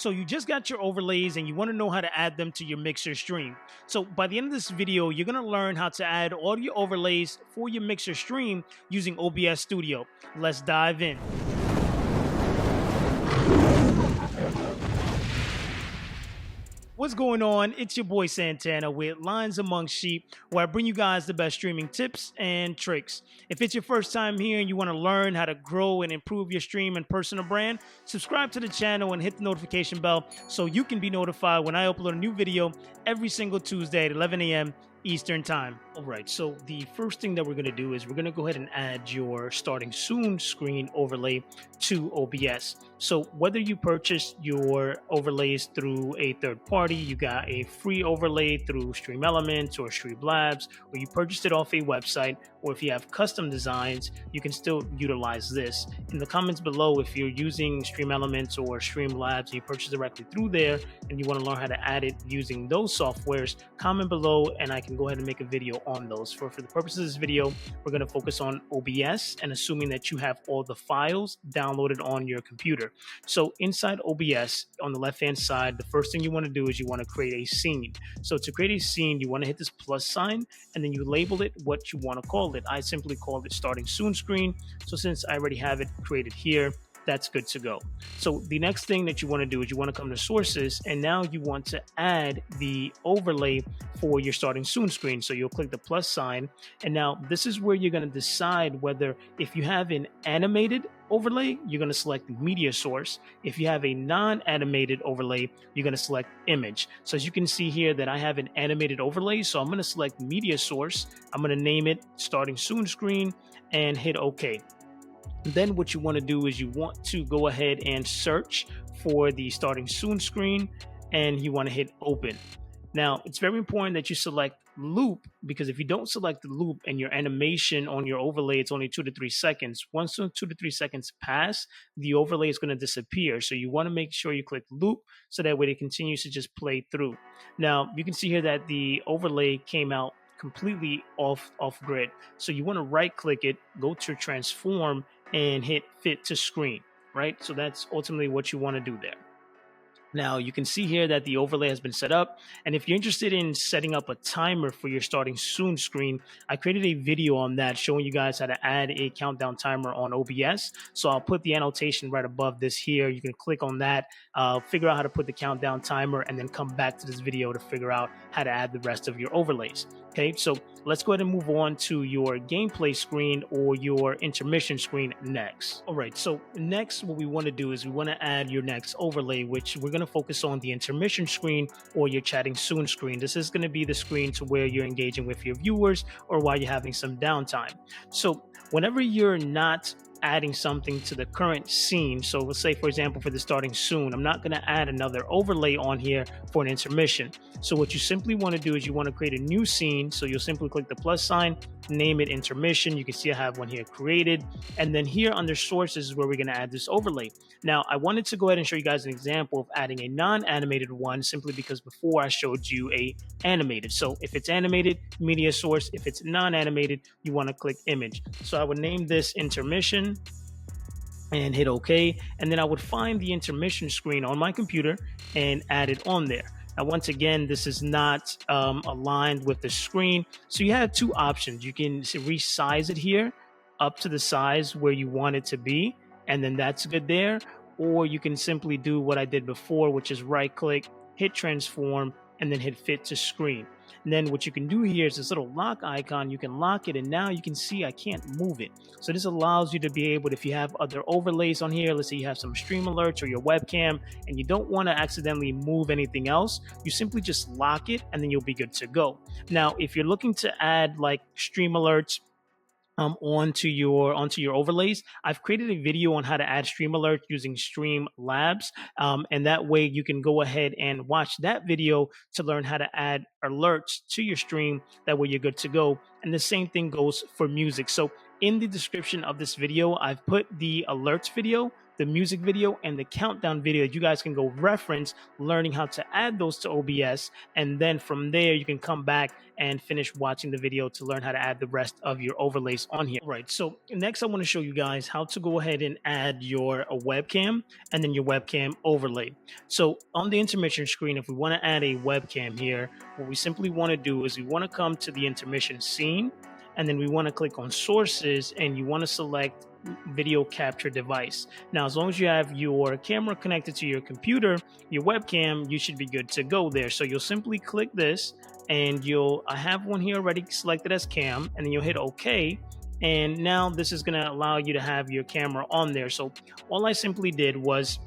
So you just got your overlays and you want to know how to add them to your Mixer stream. So by the end of this video, you're going to learn how to add audio overlays for your Mixer stream using OBS Studio. Let's dive in. What's going on? It's your boy Santana with Lines Among Sheep, where I bring you guys the best streaming tips and tricks. If it's your first time here and you want to learn how to grow and improve your stream and personal brand, subscribe to the channel and hit the notification bell so you can be notified when I upload a new video every single Tuesday at 11 a.m. Eastern Time. All right, so the first thing that we're going to do is we're going to go ahead and add your starting soon screen overlay to OBS. So whether you purchase your overlays through a third party, you got a free overlay through StreamElements or Streamlabs, or you purchased it off a website, or if you have custom designs, you can still utilize this. In the comments below, if you're using StreamElements or Streamlabs and you purchase directly through there and you want to learn how to add it using those softwares, comment below and I can go ahead and make a video on those. For the purposes of this video, we're going to focus on OBS and assuming that you have all the files downloaded on your computer. So inside OBS, on the left-hand side, the first thing you want to do is you want to create a scene. So to create a scene, you want to hit this plus sign and then you label it what you want to call it. I simply called it starting soon screen. So since I already have it created here, that's good to go. So the next thing that you want to do is you want to come to sources and now you want to add the overlay for your starting soon screen. So you'll click the plus sign and now this is where you're going to decide whether if you have an animated overlay, you're going to select media source. If you have a non-animated overlay, you're going to select image. So as you can see here that I have an animated overlay, so I'm going to select media source. I'm going to name it starting soon screen and hit OK. Then what you want to do is you want to go ahead and search for the starting soon screen and you want to hit open. Now, it's very important that you select loop because if you don't select the loop and your animation on your overlay, it's only 2 to 3 seconds. Once 2 to 3 seconds pass, the overlay is going to disappear. So you want to make sure you click loop so that way it continues to just play through. Now, you can see here that the overlay came out completely off grid. So you want to right click it, go to transform and hit fit to screen, right? So that's ultimately what you want to do there. Now you can see here that the overlay has been set up. And if you're interested in setting up a timer for your starting soon screen, I created a video on that showing you guys how to add a countdown timer on OBS. So I'll put the annotation right above this here. You can click on that, figure out how to put the countdown timer and then come back to this video to figure out how to add the rest of your overlays. Okay, so let's go ahead and move on to your gameplay screen or your intermission screen next. All right, so next what we want to do is we want to add your next overlay, which we're going to focus on the intermission screen or your chatting soon screen. This is going to be the screen to where you're engaging with your viewers or while you're having some downtime. So whenever you're not adding something to the current scene, so let's say for example for the starting soon, I'm not going to add another overlay on here for an intermission. So what you simply want to do is you want to create a new scene. So you'll simply click the plus sign, name it intermission. You can see I have one here created, and then here under sources is where we're going to add this overlay. Now I wanted to go ahead and show you guys an example of adding a non-animated one simply because before I showed you a animated. So if it's animated, media source. If it's non-animated, you want to click image. So I would name this intermission and hit OK, and then I would find the intermission screen on my computer and add it on there. Now, once again, this is not aligned with the screen. So you have two options. You can resize it here up to the size where you want it to be, and then that's good there. Or you can simply do what I did before, which is right click, hit transform, and then hit fit to screen. And then what you can do here is this little lock icon, you can lock it and now you can see I can't move it. So this allows you to be able to, if you have other overlays on here, let's say you have some stream alerts or your webcam and you don't want to accidentally move anything else, you simply just lock it and then you'll be good to go. Now, if you're looking to add like stream alerts onto your overlays, I've created a video on how to add stream alerts using Streamlabs, and that way you can go ahead and watch that video to learn how to add alerts to your stream. That way you're good to go. And the same thing goes for music. So in the description of this video, I've put the alerts video the music video and the countdown video. You guys can go reference learning how to add those to OBS, and then from there you can come back and finish watching the video to learn how to add the rest of your overlays on here. Right, so next I want to show you guys how to go ahead and add your webcam and then your webcam overlay. So on the intermission screen, if we want to add a webcam here, what we simply want to do is we want to come to the intermission scene, and then we want to click on sources, and you want to select video capture device. Now, as long as you have your camera connected to your computer, your webcam, you should be good to go there. So you'll simply click this, and I have one here already selected as cam, and then you'll hit OK. And now this is going to allow you to have your camera on there. So all I simply did was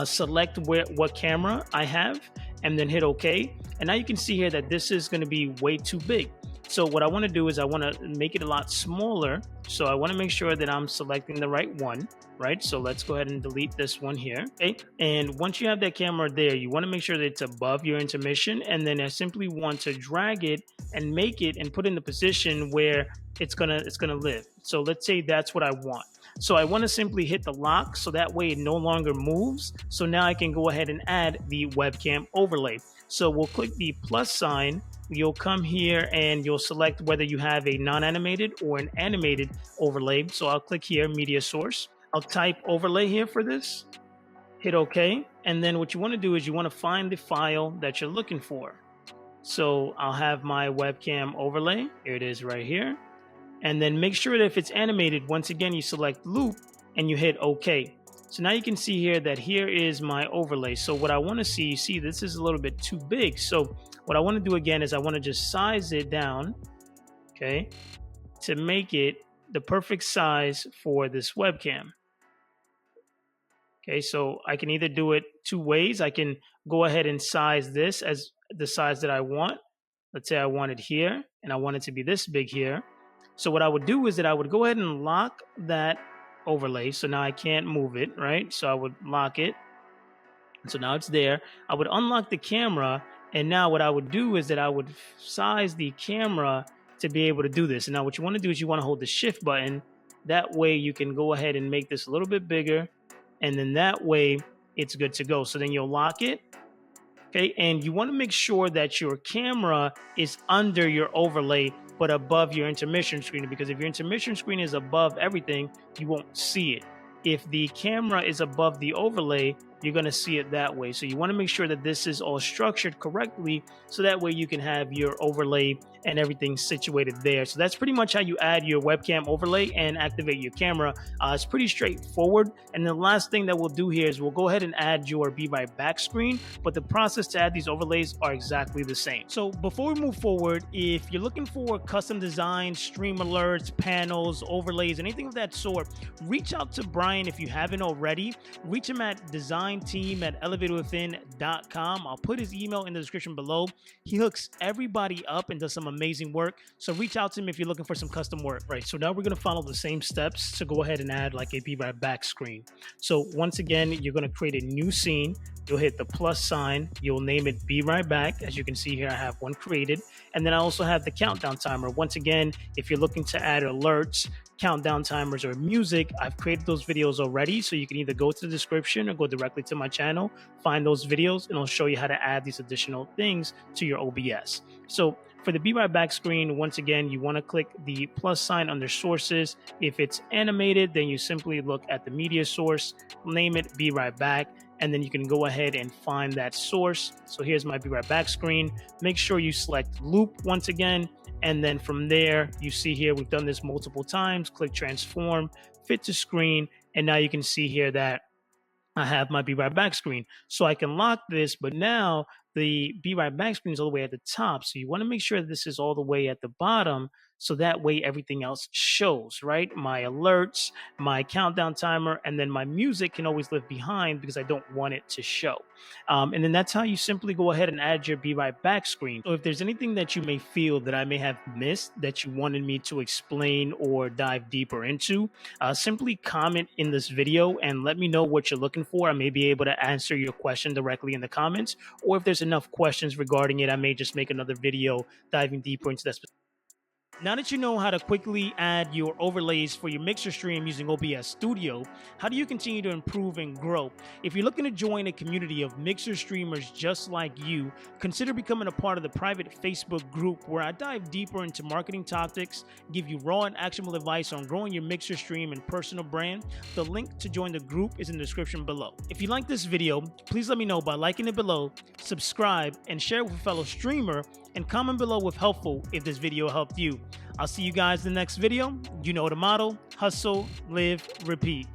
select what camera I have, and then hit OK. And now you can see here that this is going to be way too big. So what I want to do is I want to make it a lot smaller. So I want to make sure that I'm selecting the right one, right? So let's go ahead and delete this one here. Okay. And once you have that camera there, you want to make sure that it's above your intermission. And then I simply want to drag it and make it and put it in the position where it's gonna live. So let's say that's what I want. So I want to simply hit the lock so that way it no longer moves. So now I can go ahead and add the webcam overlay. So we'll click the plus sign. You'll come here and you'll select whether you have a non-animated or an animated overlay. So I'll click here, media source. I'll type overlay here for this, hit OK. And then what you want to do is you want to find the file that you're looking for. So I'll have my webcam overlay. Here it is right here. And then make sure that if it's animated, once again, you select loop and you hit OK. So now you can see here that here is my overlay. So what I want to see, you see this is a little bit too big. So what I want to do again is I want to just size it down, okay, to make it the perfect size for this webcam. Okay, so I can either do it two ways. I can go ahead and size this as the size that I want. Let's say I want it here and I want it to be this big here. So what I would do is that I would go ahead and lock that overlay. So now I can't move it, right? So I would lock it. So now it's there. I would unlock the camera. And now what I would do is that I would size the camera to be able to do this. And now what you want to do is you want to hold the shift button. That way you can go ahead and make this a little bit bigger. And then that way it's good to go. So then you'll lock it. Okay. And you want to make sure that your camera is under your overlay, but above your intermission screen, because if your intermission screen is above everything, you won't see it. If the camera is above the overlay, you're going to see it that way. So you want to make sure that this is all structured correctly, so that way you can have your overlay and everything situated there. So that's pretty much how you add your webcam overlay and activate your camera. It's pretty straightforward. And the last thing that we'll do here is we'll go ahead and add your Be Right Back screen, but the process to add these overlays are exactly the same. So before we move forward, if you're looking for custom design, stream alerts, panels, overlays, anything of that sort, reach out to Brian if you haven't already. Reach him at designteam@elevatorwithin.com. I'll put his email in the description below. He hooks everybody up and does some amazing work. So reach out to him if you're looking for some custom work. Right, so now we're going to follow the same steps to go ahead and add like a Be Right Back screen. So once again, you're going to create a new scene. You'll hit the plus sign. You'll name it Be Right Back. As you can see here, I have one created. And then I also have the countdown timer. Once again, if you're looking to add alerts, countdown timers, or music, I've created those videos already. So you can either go to the description or go directly to my channel, find those videos, and I'll show you how to add these additional things to your OBS. So for the Be Right Back screen, once again, you want to click the plus sign under sources. If it's animated, then you simply look at the media source, name it Be Right Back, and then you can go ahead and find that source. So here's my Be Right Back screen. Make sure you select loop once again. And then from there, you see here, we've done this multiple times. Click transform, fit to screen. And now you can see here that I have my Be Right Back screen. So I can lock this, but now the Be Right Back screen is all the way at the top. So you want to make sure that this is all the way at the bottom, so that way everything else shows, right? My alerts, my countdown timer, and then my music can always live behind because I don't want it to show. And then that's how you simply go ahead and add your Be Right Back screen. So if there's anything that you may feel that I may have missed that you wanted me to explain or dive deeper into, simply comment in this video and let me know what you're looking for. I may be able to answer your question directly in the comments, or if there's enough questions regarding it, I may just make another video diving deeper into that specific Now that you know how to quickly add your overlays for your mixer stream using OBS Studio, how do you continue to improve and grow? If you're looking to join a community of mixer streamers just like you, consider becoming a part of the private Facebook group where I dive deeper into marketing topics, give you raw and actionable advice on growing your mixer stream and personal brand. The link to join the group is in the description below. If you like this video, please let me know by liking it below, subscribe, and share it with a fellow streamer, and comment below if helpful if this video helped you. I'll see you guys in the next video. You know the motto: hustle, live, repeat.